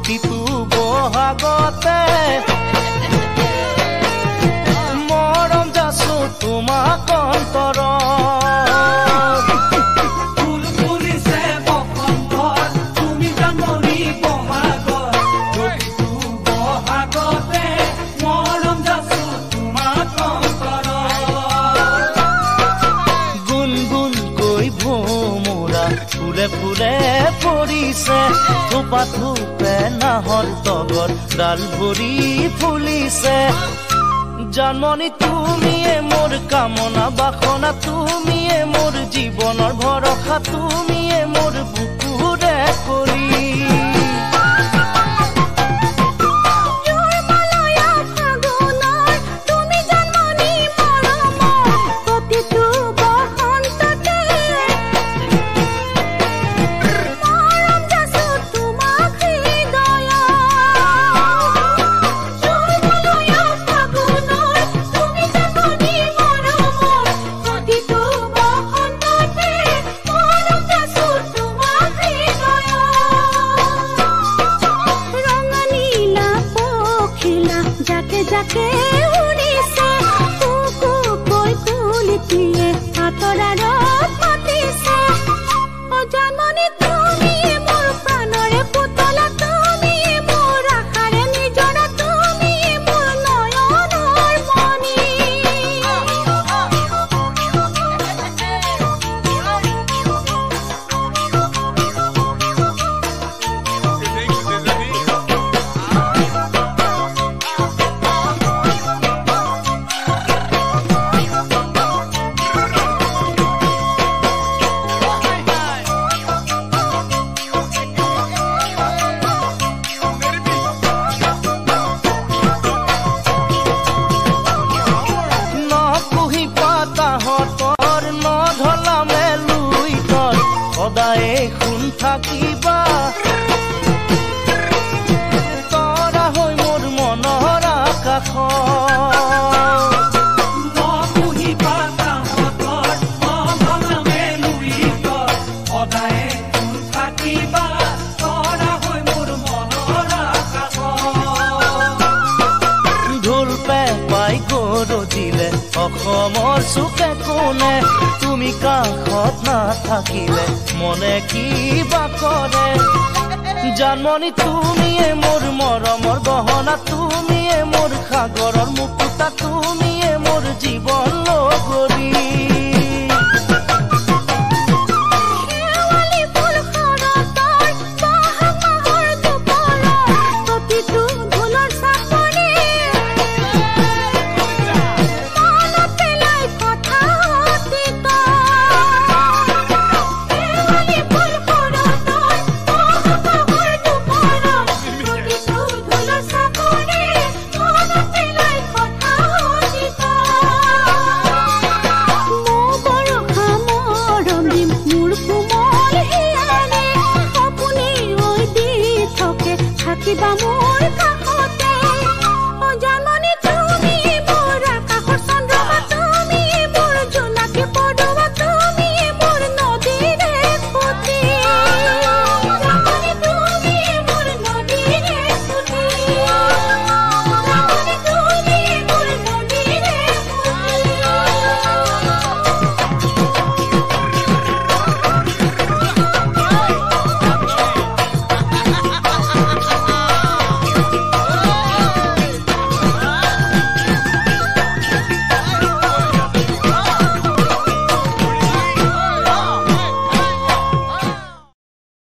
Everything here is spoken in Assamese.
প্ৰতিটো বহাগতে মৰম যাচো তোমাক অন্তৰত ফুলে ফুলে পৰিছে থোপা থোপে নাহৰ তগৰ ডাল ভৰি ফুলিছে জানমণি তুমিয়ে মোৰ কামনা বাসনা তুমিয়ে মোৰ জীৱনৰ ভৰসা তুমিয়ে মোৰ বুকুৰে কৰি যাকে উৰিছে কুকু কৈ কুলিটিয়ে আতৰাৰত মাতিছে অ জানমণি তুমিয়ে মোৰ প্ৰাণৰে পুতলা তুমিয়ে মোৰ আশাৰে নিজৰা তুমিয়ে মোৰ নয়নৰ মণি সদায়ে শুন থাকিবা তৰা হৈ মোৰ মনৰ আকাশ ঢোল পেপাই গৰজিলে অসমৰ চুকে কোণে তুমি কাষত নাথাকিলে মনে কিবা কৰে জানমণি তুমিয়ে মোৰ মৰমৰ গহনা তুমিয়ে মোৰ সাগৰৰ মুকুতা তুমি